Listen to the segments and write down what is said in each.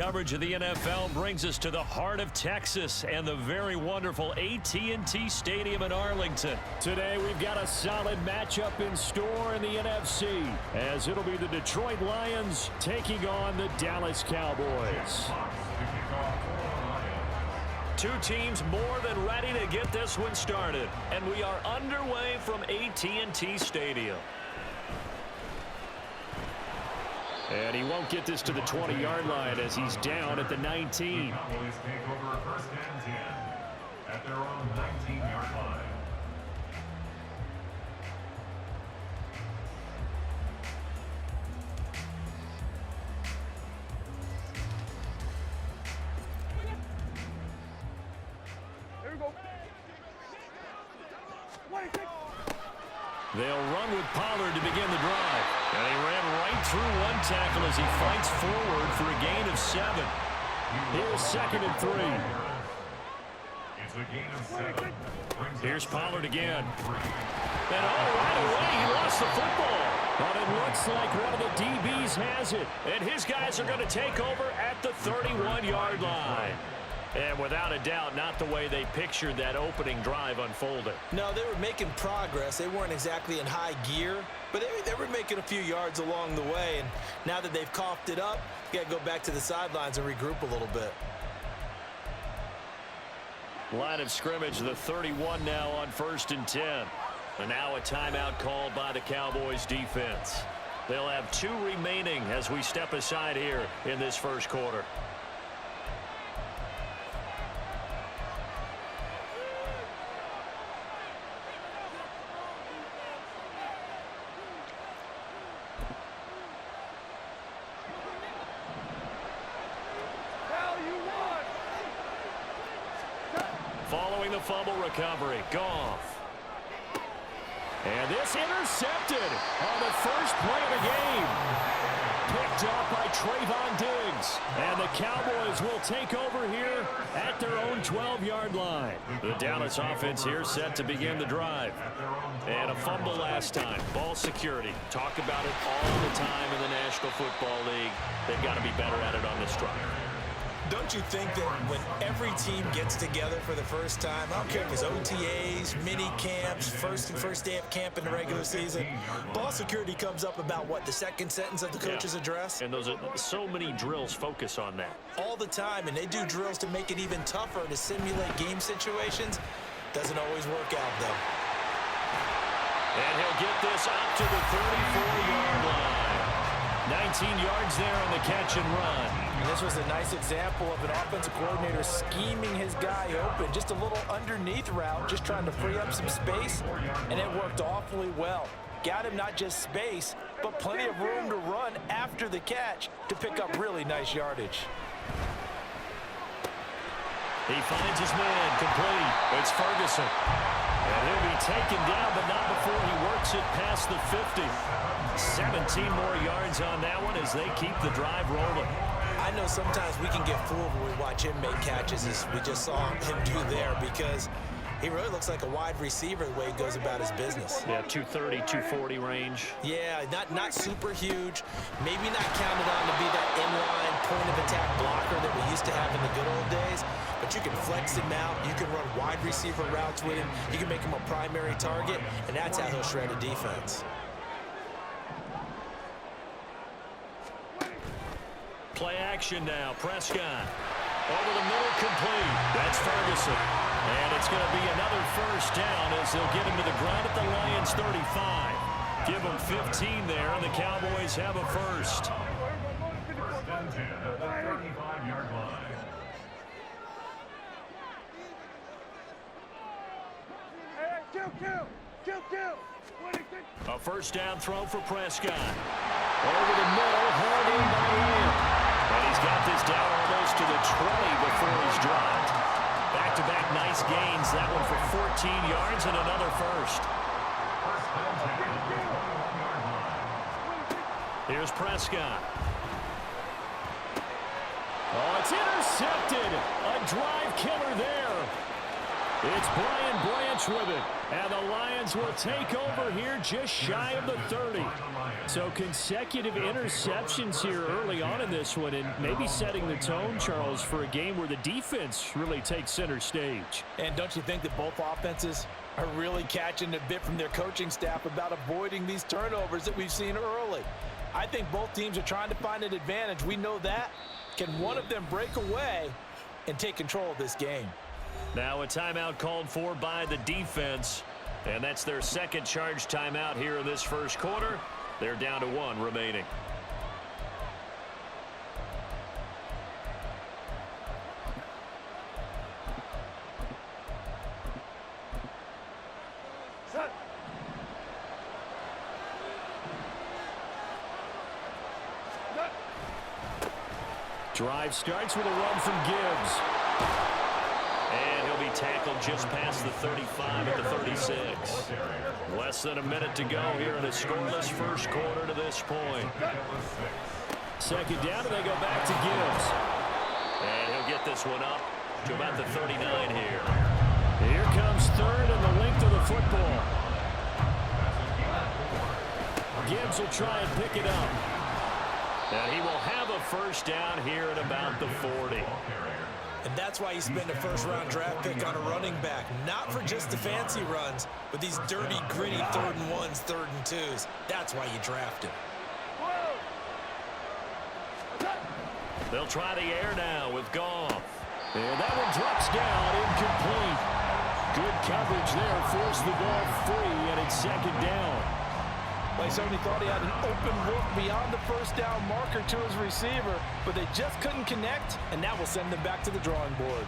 Coverage of the NFL brings us to the heart of Texas and the very wonderful AT&T Stadium in Arlington. Today we've got a solid matchup in store in the NFC, as it'll be the Detroit Lions taking on the Dallas Cowboys. Two teams more than ready to get this one started, and we are underway from AT&T Stadium. And he won't get this to the 20-yard line as he's down at the 19. Cowboys take over first and 10 at their own 19-yard line. Here we go. They'll run with Pollard to begin the drive. And he ran right through one tackle as he fights forward for a gain of 7. Here's 2nd and 3. It's a gain of 7. Here's Pollard again. And right away, he lost the football. But it looks like one of the DBs has it. And his guys are going to take over at the 31-yard line. And without a doubt, not the way they pictured that opening drive unfolding. No, they were making progress. They weren't exactly in high gear, but they were making a few yards along the way. And now that they've coughed it up, you got to go back to the sidelines and regroup a little bit. Line of scrimmage, the 31 now on 1st and 10. And now a timeout called by the Cowboys defense. They'll have 2 remaining as we step aside here in this first quarter. Following the fumble recovery, Goff. And this intercepted on the first play of the game. Picked up by Trayvon Diggs. And the Cowboys will take over here at their own 12-yard line. The Dallas offense here set to begin the drive. And a fumble last time. Ball security. Talk about it all the time in the National Football League. They've got to be better at it on this drive. Don't you think that when every team gets together for the first time, I don't care if it's OTAs, mini camps, first day of camp in the regular season, ball security comes up about what, the second sentence of the coach's address? And those are so many drills focus on that. All the time, and they do drills to make it even tougher to simulate game situations. Doesn't always work out, though. And he'll get this up to the 34-yard line. 19 yards there on the catch and run. And this was a nice example of an offensive coordinator scheming his guy open. Just a little underneath route, just trying to free up some space, and it worked awfully well. Got him not just space, but plenty of room to run after the catch to pick up really nice yardage. He finds his man complete. It's Ferguson. And he'll be taken down, but not before he works it past the 50. 17 more yards on that one as they keep the drive rolling. I know sometimes we can get fooled when we watch him make catches, as we just saw him do there, because he really looks like a wide receiver the way he goes about his business. Yeah, 230, 240 range. Yeah, not super huge. Maybe not counted on to be that inline point-of-attack blocker that we used to have in the good old days. But you can flex him out. You can run wide receiver routes with him. You can make him a primary target, and that's how he'll shred a defense. Play action now. Prescott. Over the middle, complete. That's Ferguson. And it's going to be another first down as they'll get him to the ground at the Lions' 35. Give them 15 there, and the Cowboys have a first. First and 10 at the 35-yard line. A first down throw for Prescott. Over the middle, hauled in by Lamb. And he's got this down almost to the 20 before he's dropped. Back-to-back nice gains. That one for 14 yards and another first. Here's Prescott. Oh, it's intercepted. A drive killer there. It's Brian Branch with it. And the Lions will take over here just shy of the 30. So consecutive interceptions here early on in this one, and maybe setting the tone, Charles, for a game where the defense really takes center stage. And don't you think that both offenses are really catching a bit from their coaching staff about avoiding these turnovers that we've seen early? I think both teams are trying to find an advantage. We know that. Can one of them break away and take control of this game? Now a timeout called for by the defense, and that's their second charge timeout here in this first quarter. They're down to 1 remaining. Set. Set. Drive starts with a run from Gibbs. And he'll be tackled just past the 35 at the 36. Less than a minute to go here in a scoreless first quarter to this point. Second down, and they go back to Gibbs. And he'll get this one up to about the 39 here. Here comes third and the length of the football. Gibbs will try and pick it up. And he will have a first down here at about the 40. And that's why you spend a first-round draft pick on a running back. Not for just the fancy runs, but these dirty, gritty 3rd and 1s, 3rd and 2s. That's why you draft him. They'll try the air now with Goff. And that one drops down, incomplete. Good coverage there, forced the ball free, and it's second down. Well, he certainly thought he had an open look beyond the first down marker to his receiver, but they just couldn't connect, and that will send them back to the drawing board.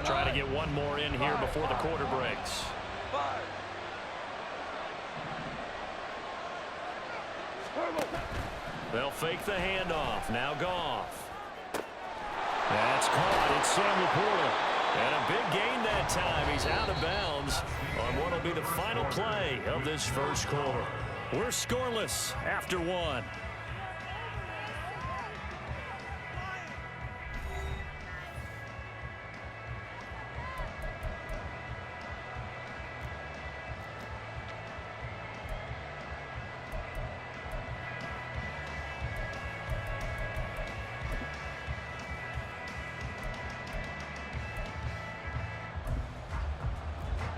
Try to get one more in here before the quarter breaks. They'll fake the handoff. Now Goff. That's caught. It's Sam Laporta. And a big gain that time. He's out of bounds on what will be the final play of this first quarter. We're scoreless after 1.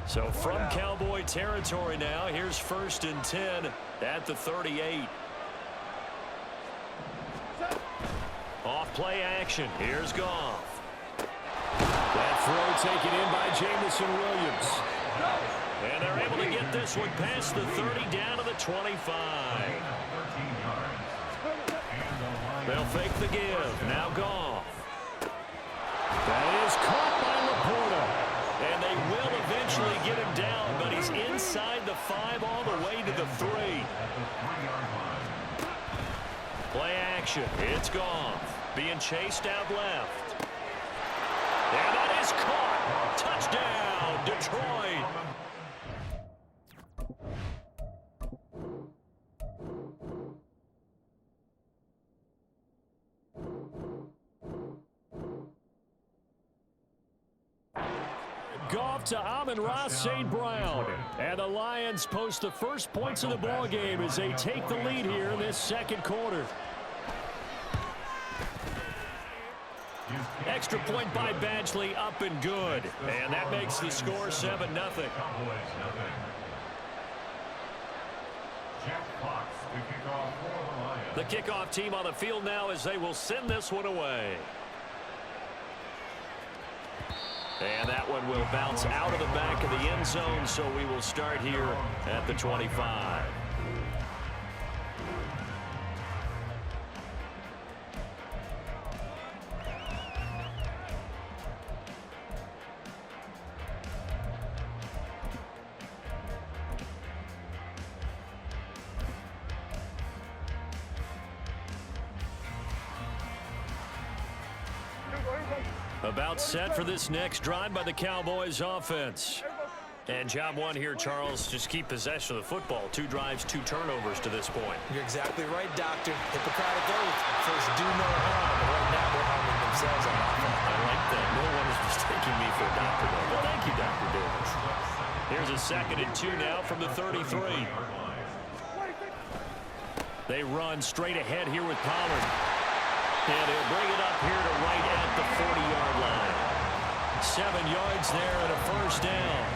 So from Cowboy territory now, here's 1st and 10 at the 38. Off play action. Here's Goff. That throw taken in by Jamison Williams. And they're able to get this one past the 30 down to the 25. They'll fake the give. Now Goff. That is caught by Laporta. And they will eventually get him down, but he's inside the 5 all the way to the 3. Play action. It's Goff. Being chased out left. And that is caught. Touchdown, Detroit. Goff to Amon-Ra St. Brown. And the Lions post the first points of the ball game as they take the lead here in this second quarter. Extra point by Badgley, up and good. And that makes the score 7-0. The kickoff team on the field now as they will send this one away. And that one will bounce out of the back of the end zone, so we will start here at the 25. About set for this next drive by the Cowboys offense. And job one here, Charles, just keep possession of the football. 2 drives, 2 turnovers to this point. You're exactly right, Doctor. Hippocratic oath. First, do no harm. And right now, they're harming themselves on offense. I like that. No one is mistaking me for a doctor, though. Well, thank you, Dr. Davis. Here's a 2nd and 2 now from the 33. They run straight ahead here with Pollard. And he'll bring it up here to right at the 40-yard line. 7 yards there and a first down.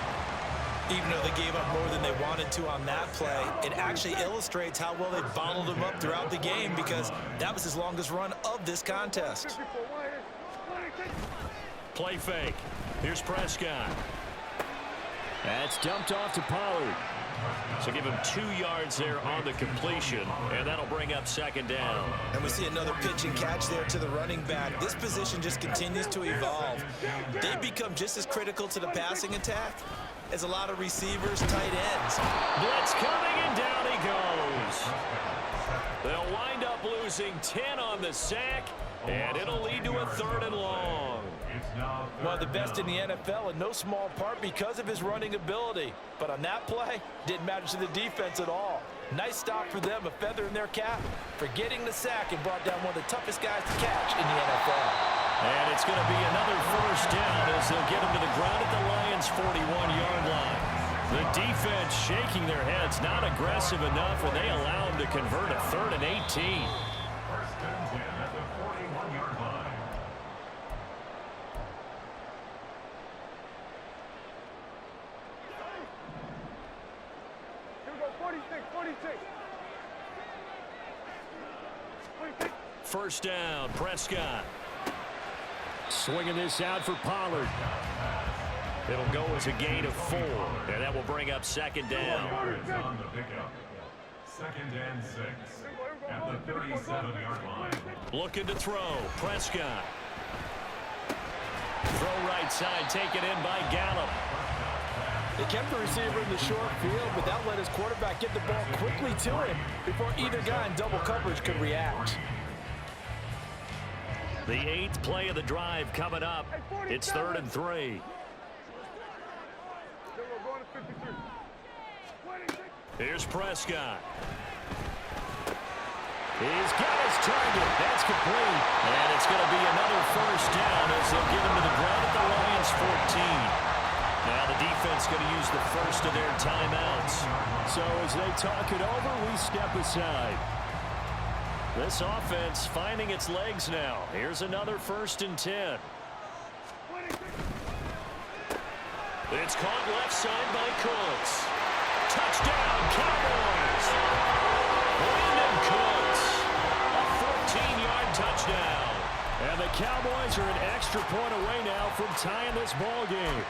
Even though they gave up more than they wanted to on that play, it actually illustrates how well they bottled them up throughout the game because that was his longest run of this contest. Play fake. Here's Prescott. That's dumped off to Pollard. So give him 2 yards there on the completion, and that'll bring up 2nd down. And we see another pitch and catch there to the running back. This position just continues to evolve. They become just as critical to the passing attack as a lot of receivers, tight ends. Blitz coming, and down he goes. They'll wind up losing 10 on the sack, and it'll lead to a 3rd and long. One of the best in the NFL, in no small part because of his running ability. But on that play, didn't matter to the defense at all. Nice stop for them, a feather in their cap for getting the sack and brought down one of the toughest guys to catch in the NFL. And it's going to be another first down as they'll get him to the ground at the Lions' 41-yard line. The defense shaking their heads, not aggressive enough when they allow him to convert a 3rd and 18. First and 10 at the 41-yard line. Here we go, 46. First down, Prescott. Swinging this out for Pollard. It'll go as a gain of 4, and that will bring up 2nd down. On the pickup. 2nd and 6 at the 37-yard line. Looking to throw, Prescott. Throw right side, taken in by Gallup. They kept the receiver in the short field, but that let his quarterback get the ball quickly to him before either guy in double coverage could react. The 8th play of the drive coming up. It's 3rd and 3. Here's Prescott. He's got his target. That's complete. And it's going to be another first down as they'll get him to the ground at the Lions' 14. Now the defense going to use the first of their timeouts. So as they talk it over, we step aside. This offense finding its legs now. Here's another 1st and 10. It's caught left side by Cooks. Touchdown, Cowboys! Brandon Cooks, a 14-yard touchdown. And the Cowboys are an extra point away now from tying this ball game.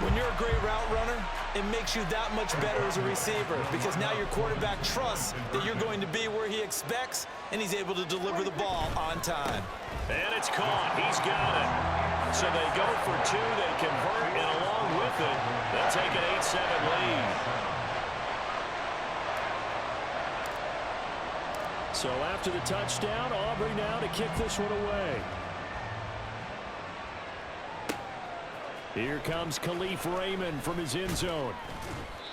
When you're a great route runner, it makes you that much better as a receiver because now your quarterback trusts that you're going to be where he expects, and he's able to deliver the ball on time. And it's caught. He's got it. So they go for 2. They convert, and along with it, they'll take an 8-7 lead. So after the touchdown, Aubrey now to kick this one away. Here comes Khalif Raymond from his end zone.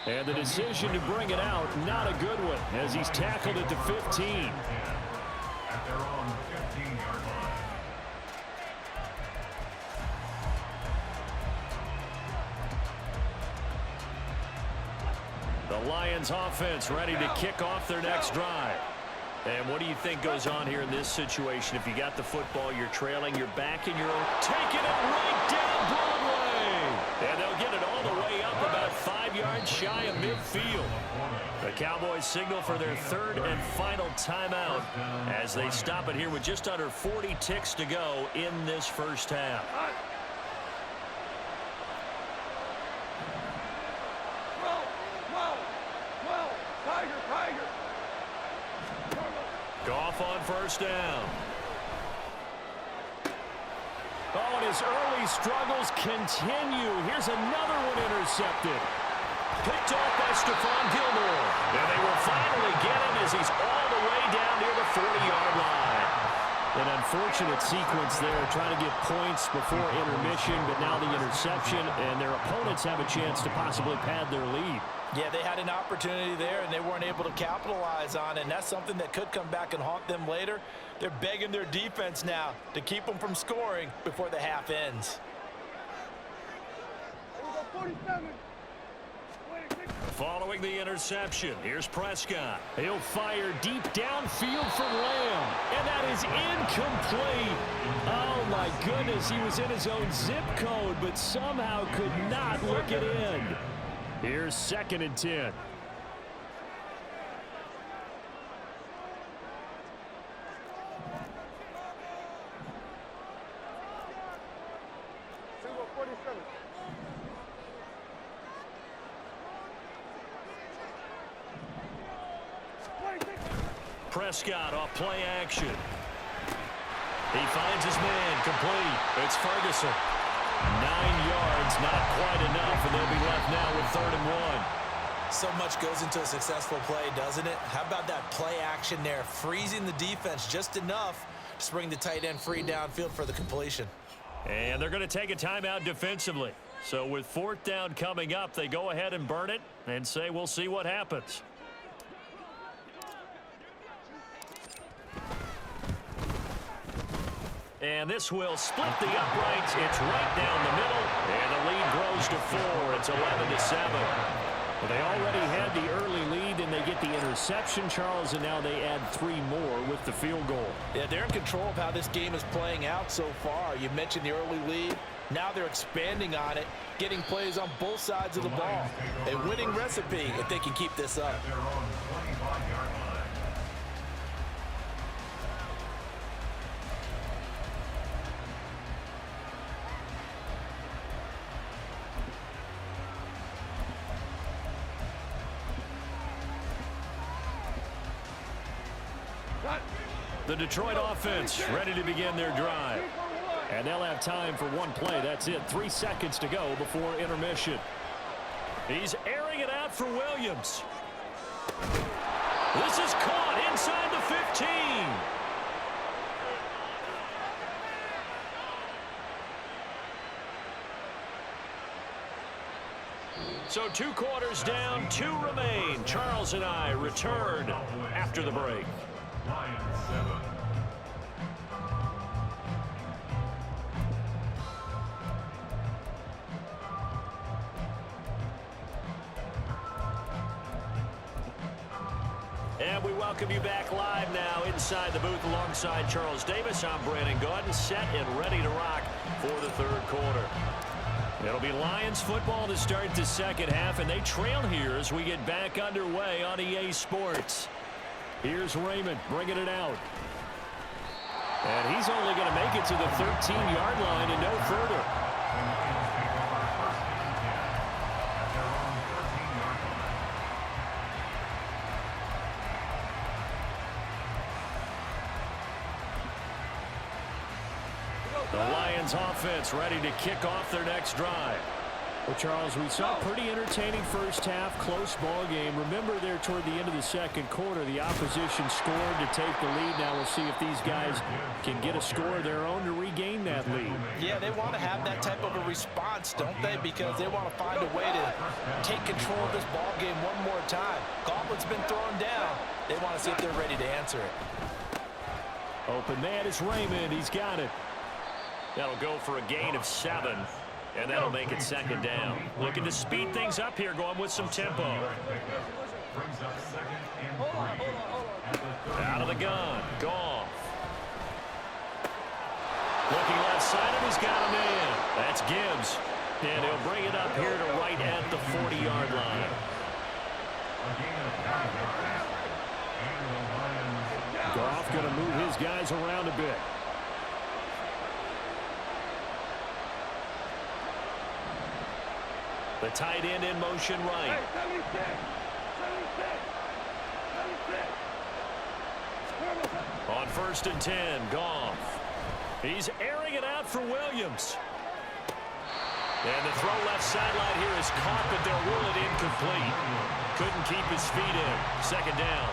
And the decision to bring it out, not a good one, as he's tackled at the 15. At their own 15-yard line. The Lions offense ready to kick off their next drive. And what do you think goes on here in this situation? If you got the football, you're trailing, you're back in your own, taking it right down Broadway. And they'll get it all the way up about 5 yards shy of midfield. The Cowboys signal for their 3rd and final timeout as they stop it here with just under 40 ticks to go in this first half. Goff on first down. Oh, and his early struggles continue. Here's another one intercepted. Picked off by Stephon Gilmore. And they will finally get him as he's all the way down near the 40-yard line. An unfortunate sequence there, trying to get points before intermission, but now the interception, and their opponents have a chance to possibly pad their lead. Yeah, they had an opportunity there, and they weren't able to capitalize on it, and that's something that could come back and haunt them later. They're begging their defense now to keep them from scoring before the half ends. 47. Following the interception, here's Prescott. He'll fire deep downfield for Lamb, and that is incomplete. Oh, my goodness, he was in his own zip code, but somehow could not look it in. Here's 2nd and 10. Single 47. Prescott off play action. He finds his man, complete. It's Ferguson. 9 yards, not quite enough, and they'll be left now with 3rd and 1. So much goes into a successful play, doesn't it? How about that play action there, freezing the defense just enough to bring the tight end free downfield for the completion. And they're going to take a timeout defensively. So with 4th down coming up, they go ahead and burn it and say we'll see what happens. And this will split the uprights. It's right down the middle, and the lead grows to 4. It's 11-7. Well, they already had the early lead, and they get the interception, Charles, and now they add 3 more with the field goal. Yeah, they're in control of how this game is playing out so far. You mentioned the early lead. Now they're expanding on it, getting plays on both sides of the ball. A winning recipe if they can keep this up. Their own 25-yard line. The Detroit offense ready to begin their drive. And they'll have time for 1 play. That's it. 3 seconds to go before intermission. He's airing it out for Williams. This is caught inside the 15. So 2 quarters down, 2 remain. Charles and I return after the break. Lions 7. And we welcome you back live now inside the booth alongside Charles Davis. I'm Brandon Gaudin, set and ready to rock for the 3rd quarter. It'll be Lions football to start the 2nd half, and they trail here as we get back underway on EA Sports. Here's Raymond bringing it out. And he's only going to make it to the 13-yard line and no further. The Lions offense ready to kick off their next drive. Well, Charles, we saw a pretty entertaining first half, close ball game. Remember there toward the end of the 2nd quarter, the opposition scored to take the lead. Now we'll see if these guys can get a score of their own to regain that lead. Yeah, they want to have that type of a response, don't they? Because they want to find a way to take control of this ball game one more time. Gauntlet's been thrown down. They want to see if they're ready to answer it. Open man is Raymond. He's got it. That'll go for a gain of 7. And that'll make it 2nd down. Looking to speed things up here, going with some tempo. Out of the gun. Goff. Looking left side, and he's got a man. That's Gibbs. And he'll bring it up here to right at the 40-yard line. Goff going to move his guys around a bit. The tight end in motion right. On 1st and 10, Goff. He's airing it out for Williams. And the throw left sideline here is caught, but they'll rule it incomplete. Couldn't keep his feet in. 2nd down.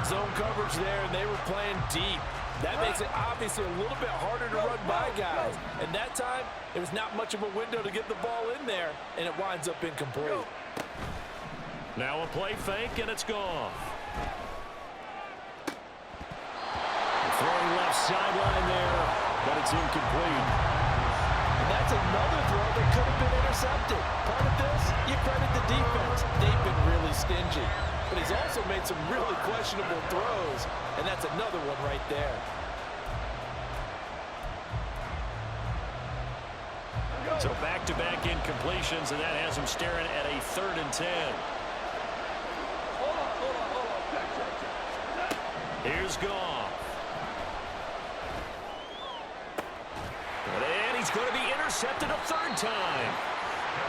Zone coverage there, and they were playing deep. That makes it obviously a little bit harder to run by guys. And that time, there was not much of a window to get the ball in there, and it winds up incomplete. Now a play fake, and it's gone. Throwing left sideline there, but it's incomplete. And that's another throw that could have been intercepted. Part of this, you credit the defense. They've been really stingy. But he's also made some really questionable throws, and that's another one right there. So back-to-back incompletions, and that has him staring at a 3rd and 10. Here's Goff. And he's going to be intercepted a 3rd time.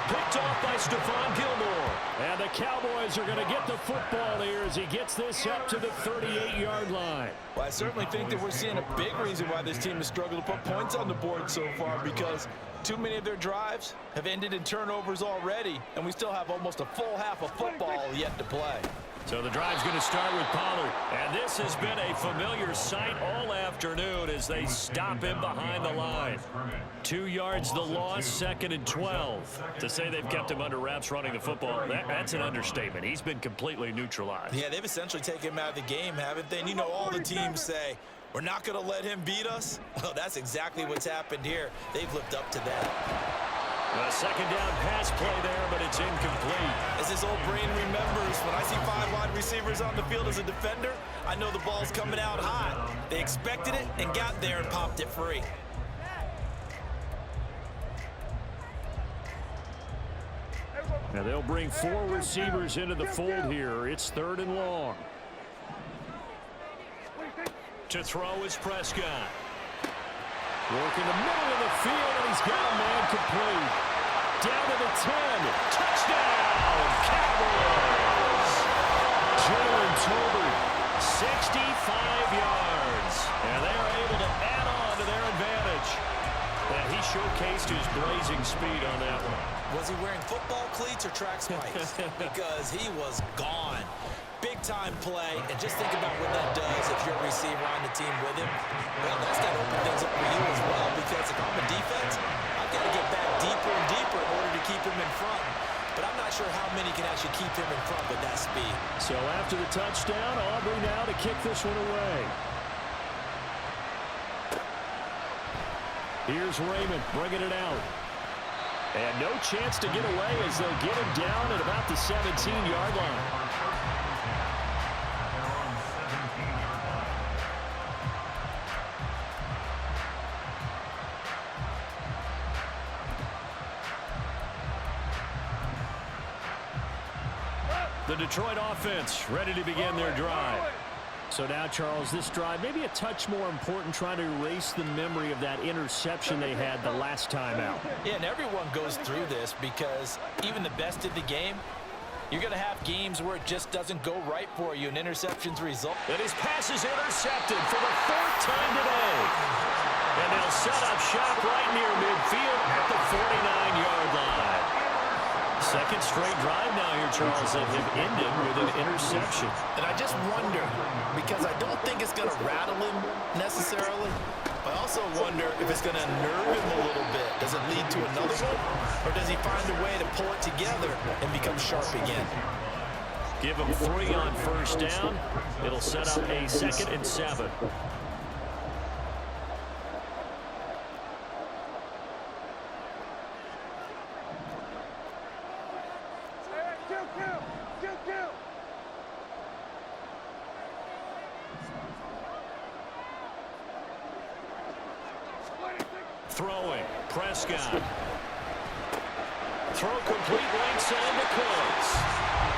Picked off by Stephon Gilmore. And the Cowboys are going to get the football here as he gets this up to the 38-yard line. Well, I certainly think that we're seeing a big reason why this team has struggled to put points on the board so far, because too many of their drives have ended in turnovers already, and we still have almost a full half of football yet to play. So the drive's going to start with Pollard. And this has been a familiar sight all afternoon as they stop him behind the line. 2 yards the loss, 2nd and 12. To say they've kept him under wraps running the football, that's an understatement. He's been completely neutralized. Yeah, they've essentially taken him out of the game, haven't they? And you know, all the teams say, we're not going to let him beat us. Well, that's exactly what's happened here. They've lived up to that. A 2nd down pass play there, but it's incomplete. As his old brain remembers, when I see 5 wide receivers on the field as a defender, I know the ball's coming out hot. They expected it and got there and popped it free. Now they'll bring 4 receivers into the fold here. It's 3rd and long. To throw is Prescott. Working the middle of the field, and he's got a man complete. Down to the 10. Touchdown, Cowboys. Jalen Tolbert, 65 yards. And they are able to add on to their advantage. And he showcased his blazing speed on that one. Was he wearing football cleats or track spikes? Because he was gone. Big-time play, and just think about what that does if you're a receiver on the team with him. Well, that's got to open things up for you as well, because if I'm a defense, I've got to get back deeper and deeper in order to keep him in front. But I'm not sure how many can actually keep him in front with that speed. So after the touchdown, Aubrey now to kick this one away. Here's Raymond bringing it out. And no chance to get away as they'll get him down at about the 17-yard line. The Detroit offense ready to begin their drive. So now, Charles, this drive maybe a touch more important, trying to erase the memory of that interception they had the last time out. Yeah, and everyone goes through this because even the best of the game, you're going to have games where it just doesn't go right for you, and interceptions result. And his pass is intercepted for the 4th time today. And they'll set up shop right near midfield at the 49-yard line. 2nd straight drive now here, Charles, that have ended with an interception. And I just wonder, because I don't think it's going to rattle him necessarily, but I also wonder if it's going to nerve him a little bit. Does it lead to another one, or does he find a way to pull it together and become sharp again? Give him 3 on 1st down. It'll set up a 2nd and 7. Throwing, Prescott. Throw complete right side to Cooks.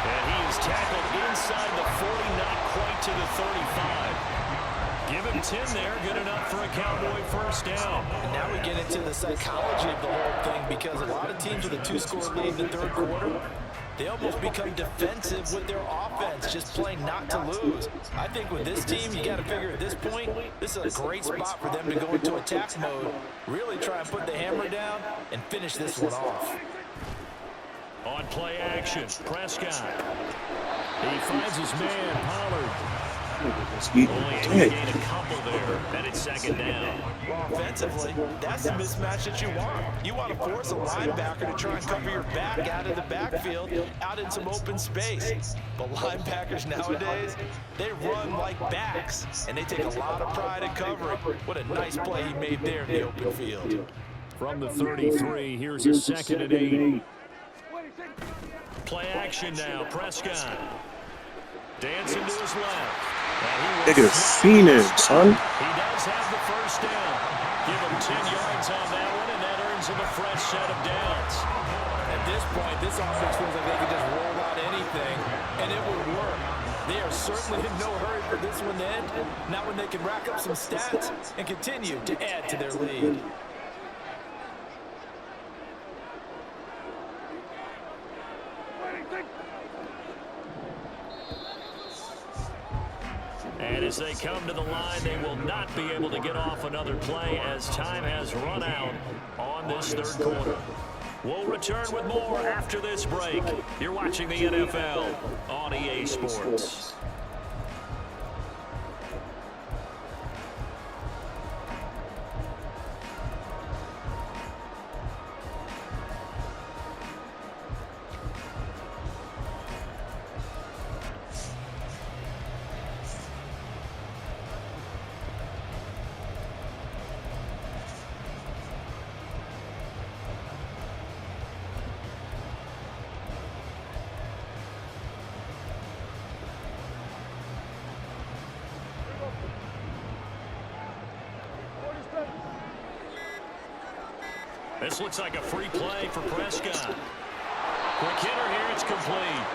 And he is tackled inside the 40, not quite to the 35. Give him 10 there, good enough for a Cowboy 1st down. And now we get into the psychology of the whole thing, because a lot of teams with a 2-score lead in the 3rd quarter, they almost become defensive with their offense, just playing not to lose. I think with this team, you got to figure at this point, this is a great spot for them to go into attack mode, really try and put the hammer down and finish this one off. On play action, Prescott. He finds his man, Pollard. Only able to gain a couple there. Headed second down. Well, offensively, that's the mismatch that you want. You want to force a linebacker to try and cover your back out of the backfield, out in some open space. But linebackers nowadays, they run like backs, and they take a lot of pride in covering. What a nice play he made there in the open field. From the 33, here's a 2nd and 8. Play action now, Prescott. Dancing to his left. Nigga, Phoenix, son. He does have the first down. Give him 10 yards on that one, and that earns him a fresh set of downs. At this point, this offense feels like they can just roll out anything, and it would work. They are certainly in no hurry for this one to end. Not when they can rack up some stats and continue to add to their lead. And as they come to the line, they will not be able to get off another play as time has run out on this 3rd quarter. We'll return with more after this break. You're watching the NFL on EA Sports. This looks like a free play for Prescott. Quick hitter here, it's complete.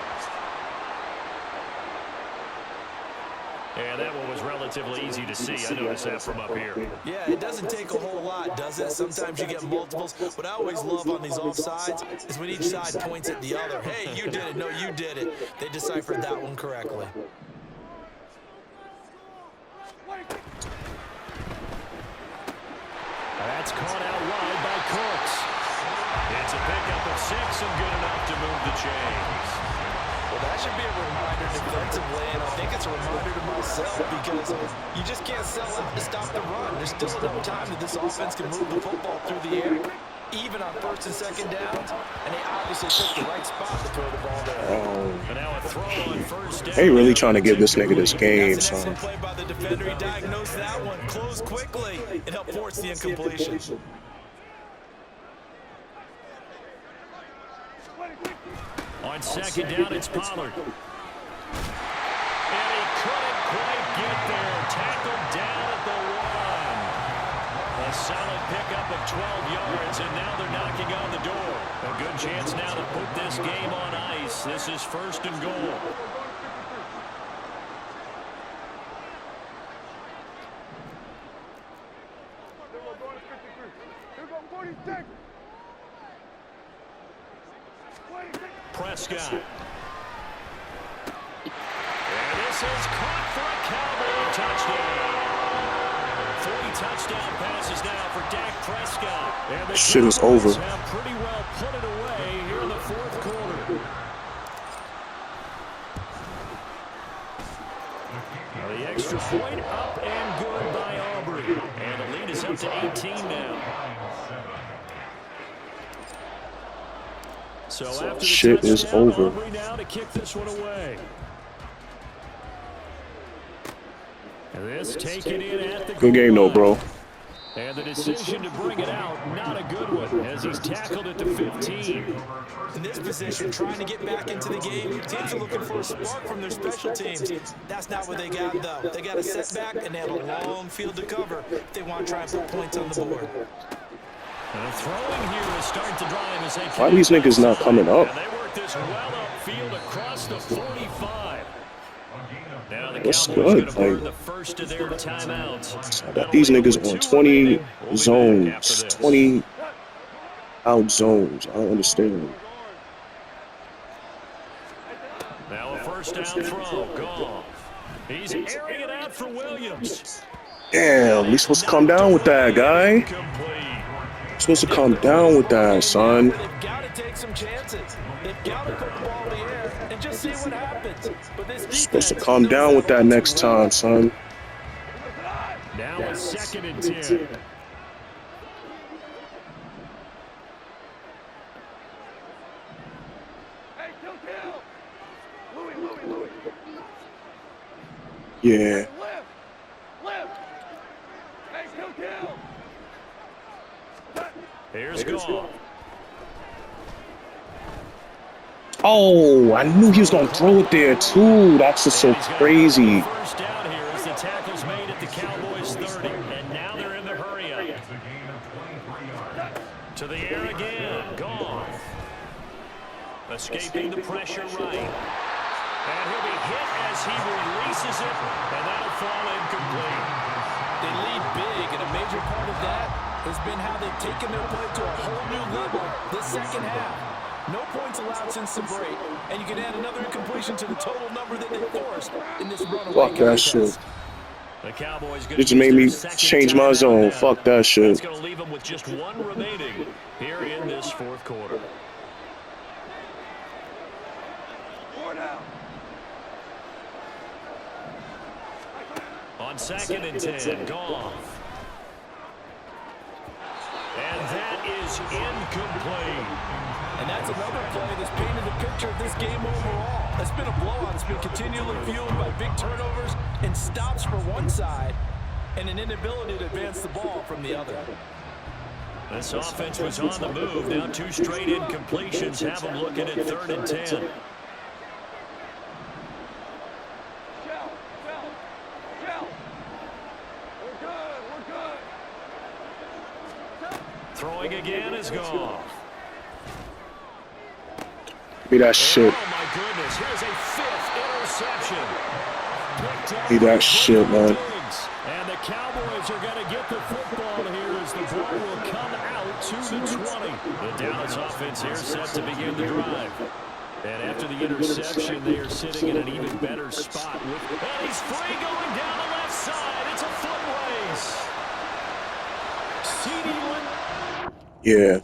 And that one was relatively easy to see. I noticed that from up here. Yeah, it doesn't take a whole lot, does it? Sometimes you get multiples. What I always love on these offsides is when each side points at the other. Hey, you did it. No, you did it. They deciphered that one correctly. That's caught out wide by Cooks. It's a pickup of 6 and good enough to move the chains. Well, that should be a reminder defensively, and I think it's a reminder to myself because you just can't sell out to stop the run. There's still enough time that this offense can move the football through the air, even on 1st and 2nd downs, and they obviously took the right spot to throw the ball there. And now a throw on 1st down. They really trying to give this nigga this game, That's an son. excellent play by the defender. He diagnosed that one, closed quickly, and helped force the incompletion. On 2nd down, it's Pollard. And he couldn't quite get there. Tackled down at the 1. A solid pickup of 12 yards, and now they're knocking on the door. A good chance now to put this game on ice. This is 1st and goal. Prescott. And this is caught for a Cowboy touchdown. 40 touchdown passes now for Dak Prescott. And the Shit is Cowboys over. have pretty well put it away here in the 4th quarter. The extra point up and good by Aubrey. And the lead is up to 18 now. So after the Shit is touchdown, over. Aubrey now to kick this one away. And this taken in at the Good game though, bro. And the decision to bring it out, not a good one, as he's tackled at the 15. In this position, trying to get back into the game, teams are looking for a spark from their special teams. That's not what they got, though. They got a setback, and they have a long field to cover if they want to try and put points on the board. And throwing here is starting to drive as they Why these niggas not coming up? And they work this well upfield across the 45. Now the What's Cowboys good? gonna burn Like, the first of their timeouts. I got these niggas on 20 zones, 20 out zones. I don't understand. Now a first down throw. Goff. He's airing it out for Williams. Damn, we supposed to come down with that, guy. Supposed to come down with that, son. They've got to take some chances. They've got to put the ball in the air and just see what happens. But this You're supposed to defense calm down with that next time, son. Now it's 2nd and 10. Hey, kill. Louis. Yeah. Lift. Hey, kill. Here's Goff. Oh, I knew he was gonna throw it there too. That's just so crazy. First down here as the tackle's made at the Cowboys 30, and now they're in the hurry up. It's a gain of 23 yards. To the air again, Goff. Escaping the pressure right. And he'll be hit as he releases it, and that'll fall incomplete. They lead big, and a major part of that has been how they've taken their play to a whole new level this second half. No points allowed since the break, and you can add another incompletion to the total number that they forced in this runaway Fuck that contest. shit. The Cowboys It just made me change my zone. Fuck that That's shit. going to leave them with just one remaining here in this fourth quarter. 4 down. On 2nd and 10, Goff. And that is incomplete. And that's another play that's painted the picture of this game overall. It's been a blowout. It's been continually fueled by big turnovers and stops for one side and an inability to advance the ball from the other. This offense was on the move. Now 2 straight incompletions have them looking at 3rd and 10. Shell. We're good. Throwing again is Goff. Be that shit. Oh, my goodness. Here's a 5th interception. Picked up Be that shit, man. Diggs. And the Cowboys are going to get the football here as the ball will come out to the 20. The Dallas offense here set to begin the drive. And after the interception, they are sitting in an even better spot. And he's free going down the left side. It's a foot race. CD. Yeah.